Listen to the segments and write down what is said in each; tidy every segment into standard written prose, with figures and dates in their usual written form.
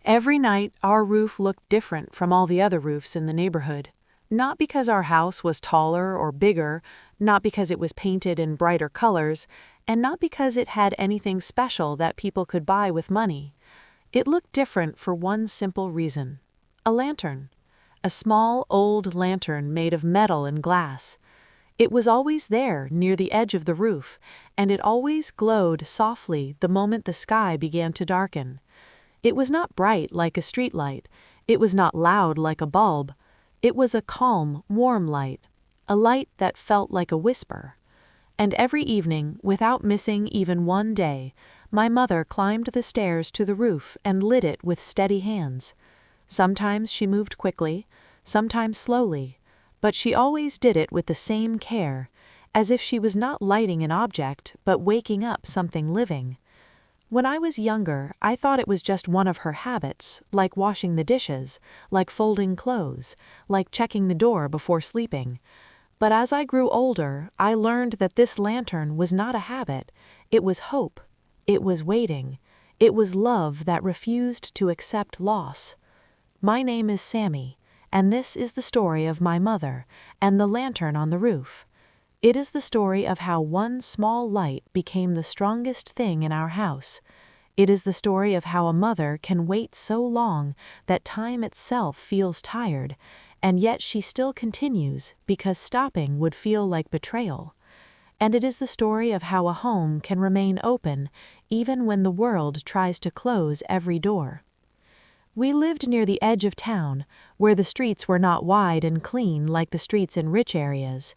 Every night, our roof looked different from all the other roofs in the neighborhood. Not because our house was taller or bigger, not because it was painted in brighter colors, and not because it had anything special that people could buy with money. It looked different for one simple reason: a lantern. A small, old lantern made of metal and glass. It was always there, near the edge of the roof, and it always glowed softly the moment the sky began to darken. It was not bright like a street light. It was not loud like a bulb. It was a calm, warm light, a light that felt like a whisper. And every evening, without missing even one day, my mother climbed the stairs to the roof and lit it with steady hands. Sometimes she moved quickly, sometimes slowly, but she always did it with the same care, as if she was not lighting an object but waking up something living. When I was younger, I thought it was just one of her habits, like washing the dishes, like folding clothes, like checking the door before sleeping. But as I grew older, I learned that this lantern was not a habit. It was hope. It was waiting. It was love that refused to accept loss. My name is Sammy, and this is the story of my mother and the lantern on the roof. It is the story of how one small light became the strongest thing in our house. It is the story of how a mother can wait so long that time itself feels tired, and yet she still continues because stopping would feel like betrayal. And it is the story of how a home can remain open even when the world tries to close every door. We lived near the edge of town, where the streets were not wide and clean like the streets in rich areas.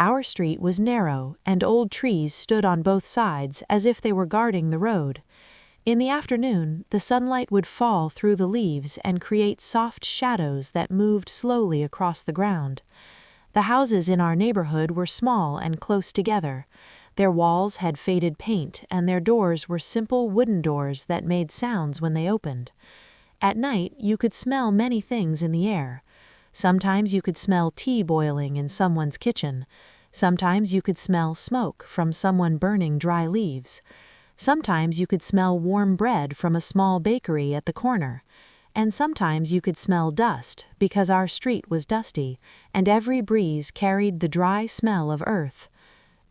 Our street was narrow, and old trees stood on both sides as if they were guarding the road. In the afternoon, the sunlight would fall through the leaves and create soft shadows that moved slowly across the ground. The houses in our neighborhood were small and close together. Their walls had faded paint, and their doors were simple wooden doors that made sounds when they opened. At night, you could smell many things in the air. Sometimes you could smell tea boiling in someone's kitchen. Sometimes you could smell smoke from someone burning dry leaves. Sometimes you could smell warm bread from a small bakery at the corner. And sometimes you could smell dust because our street was dusty, and every breeze carried the dry smell of earth.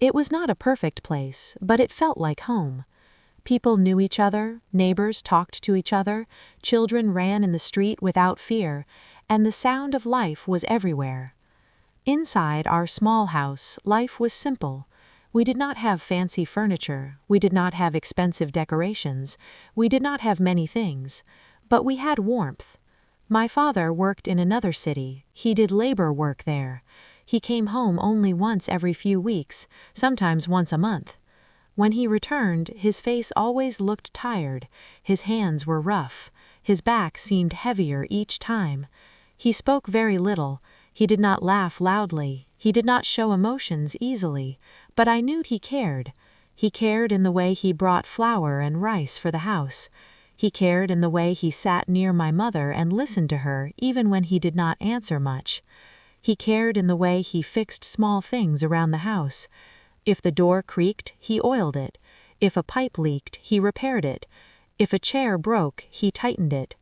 It was not a perfect place, but it felt like home. People knew each other, neighbors talked to each other, children ran in the street without fear, and the sound of life was everywhere. Inside our small house, life was simple. We did not have fancy furniture, we did not have expensive decorations, we did not have many things, but we had warmth. My father worked in another city. He did labor work there. He came home only once every few weeks, sometimes once a month. When he returned, his face always looked tired, his hands were rough, his back seemed heavier each time. He spoke very little, he did not laugh loudly, he did not show emotions easily, but I knew he cared. He cared in the way he brought flour and rice for the house. He cared in the way he sat near my mother and listened to her even when he did not answer much. He cared in the way he fixed small things around the house. If the door creaked, he oiled it. If a pipe leaked, he repaired it. If a chair broke, he tightened it.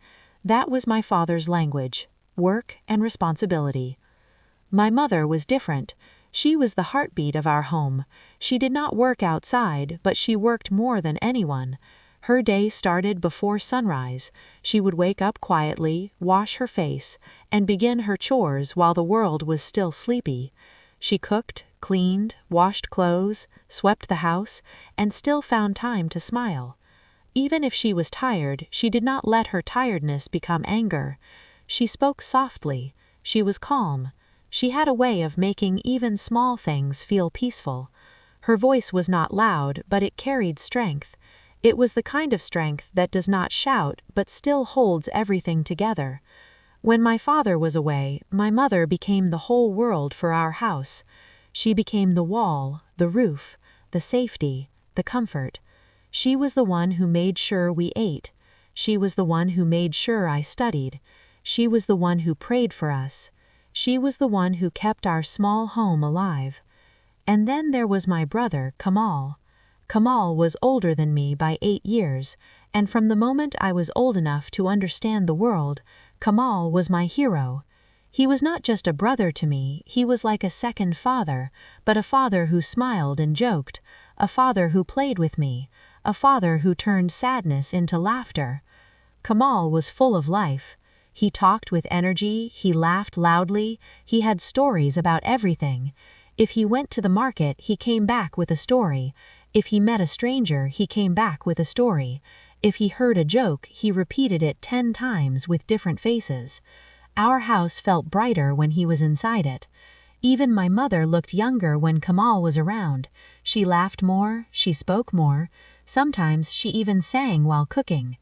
That was my father's language: work and responsibility. My mother was different. She was the heartbeat of our home. She did not work outside, but she worked more than anyone. Her day started before sunrise. She would wake up quietly, wash her face, and begin her chores while the world was still sleepy. She cooked, cleaned, washed clothes, swept the house, and still found time to smile. Even if she was tired, she did not let her tiredness become anger. She spoke softly. She was calm. She had a way of making even small things feel peaceful. Her voice was not loud, but it carried strength. It was the kind of strength that does not shout, but still holds everything together. When my father was away, my mother became the whole world for our house. She became the wall, the roof, the safety, the comfort. She was the one who made sure we ate. She was the one who made sure I studied. She was the one who prayed for us. She was the one who kept our small home alive. And then there was my brother, Kamal. Kamal was older than me by 8 years, and from the moment I was old enough to understand the world, Kamal was my hero. He was not just a brother to me, he was like a second father, but a father who smiled and joked, a father who played with me, a father who turned sadness into laughter. Kamal was full of life. He talked with energy, he laughed loudly, he had stories about everything. If he went to the market, he came back with a story. If he met a stranger, he came back with a story. If he heard a joke, he repeated it 10 times with different faces. Our house felt brighter when he was inside it. Even my mother looked younger when Kamal was around. She laughed more, she spoke more. Sometimes she even sang while cooking.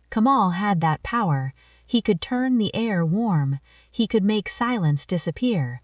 Kamal had that power. He could turn the air warm. He could make silence disappear.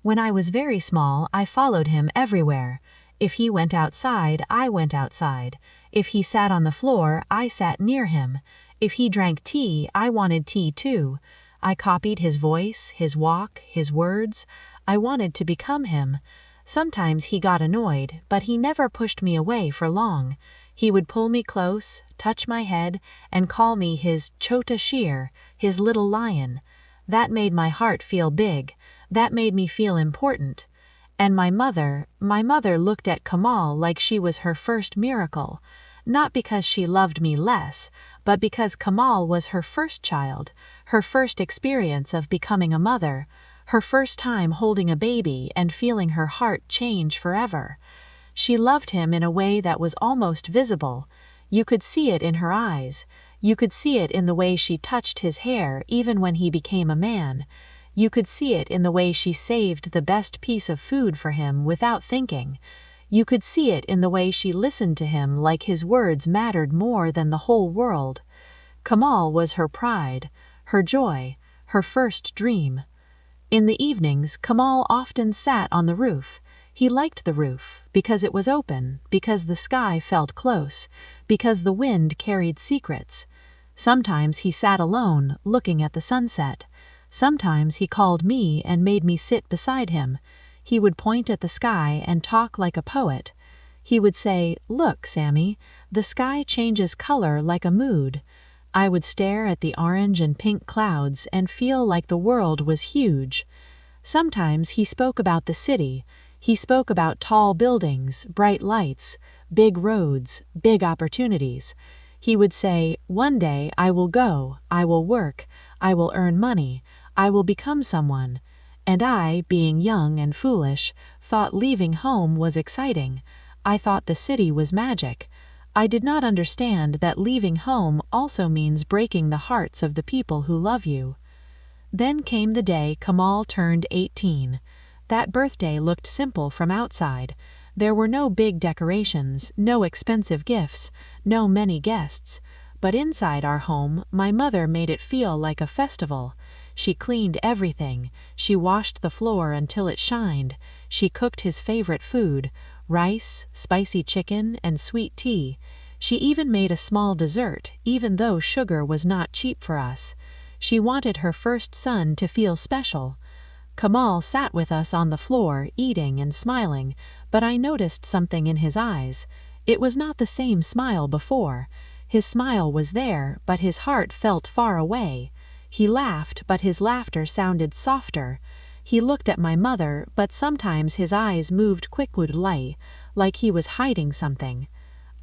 When I was very small, I followed him everywhere. If he went outside, I went outside. If he sat on the floor, I sat near him. If he drank tea, I wanted tea too. I copied his voice, his walk, his words. I wanted to become him. Sometimes he got annoyed, but he never pushed me away for long. He would pull me close, touch my head, and call me his chota sheer, his little lion. That made my heart feel big. That made me feel important. And my mother looked at Kamal like she was her first miracle. Not because she loved me less, but because Kamal was her first child, her first experience of becoming a mother, her first time holding a baby and feeling her heart change forever. She loved him in a way that was almost visible. You could see it in her eyes. You could see it in the way she touched his hair even when he became a man. You could see it in the way she saved the best piece of food for him without thinking. You could see it in the way she listened to him like his words mattered more than the whole world. Kamal was her pride, her joy, her first dream. In the evenings, Kamal often sat on the roof. He liked the roof because it was open, because the sky felt close, because the wind carried secrets. Sometimes he sat alone, looking at the sunset. Sometimes he called me and made me sit beside him. He would point at the sky and talk like a poet. He would say, "Look, Sammy, the sky changes color like a mood." I would stare at the orange and pink clouds and feel like the world was huge. Sometimes he spoke about the city. He spoke about tall buildings, bright lights, big roads, big opportunities. He would say, "One day I will go, I will work, I will earn money, I will become someone." And I, being young and foolish, thought leaving home was exciting. I thought the city was magic. I did not understand that leaving home also means breaking the hearts of the people who love you. Then came the day Kamal turned 18. That birthday looked simple from outside. There were no big decorations, no expensive gifts, no many guests. But inside our home, my mother made it feel like a festival. She cleaned everything. She washed the floor until it shined. She cooked his favorite food, rice, spicy chicken, and sweet tea. She even made a small dessert, even though sugar was not cheap for us. She wanted her first son to feel special. Kamal sat with us on the floor, eating and smiling, but I noticed something in his eyes. It was not the same smile before. His smile was there, but his heart felt far away. He laughed, but his laughter sounded softer. He looked at my mother, but sometimes his eyes moved quickly, like he was hiding something.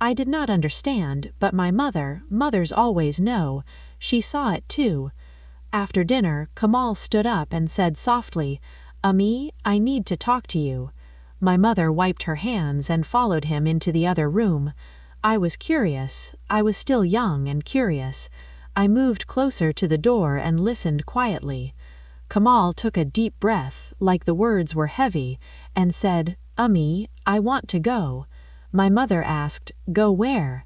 I did not understand, but my mothers always know. She saw it too. After dinner, Kamal stood up and said softly, "Ami, I need to talk to you." My mother wiped her hands and followed him into the other room. I was curious. I was still young and curious. I moved closer to the door and listened quietly. Kamal took a deep breath, like the words were heavy, and said, "Ami, I want to go." My mother asked, "Go where?"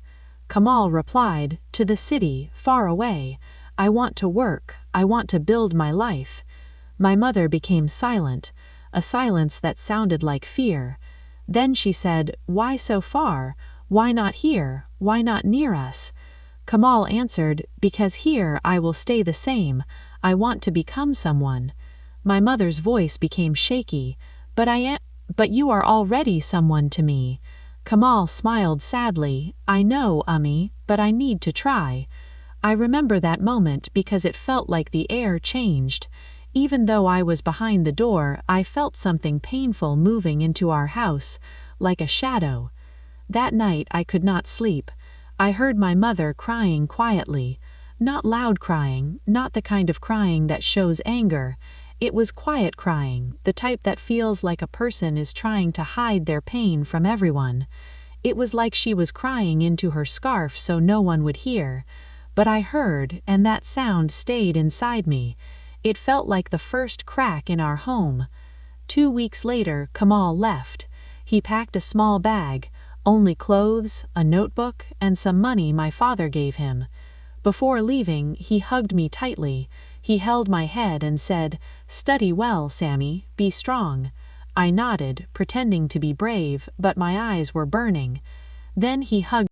Kamal replied, "To the city, far away. I want to work. I want to build my life." My mother became silent, a silence that sounded like fear. Then she said, "Why so far? Why not here? Why not near us?" Kamal answered, "Because here I will stay the same. I want to become someone." My mother's voice became shaky. But you are already someone to me." Kamal smiled sadly. I know, Ummi, but I need to try. I remember that moment because it felt like the air changed. Even though I was behind the door, I felt something painful moving into our house, like a shadow. That night I could not sleep. I heard my mother crying quietly. Not loud crying, not the kind of crying that shows anger. It was quiet crying, the type that feels like a person is trying to hide their pain from everyone. It was like she was crying into her scarf so no one would hear. But I heard, and that sound stayed inside me. It felt like the first crack in our home. 2 weeks later, Kamal left. He packed a small bag, only clothes, a notebook, and some money my father gave him. Before leaving, he hugged me tightly. He held my head and said, "Study well, Sammy, be strong." I nodded, pretending to be brave, but my eyes were burning. Then he hugged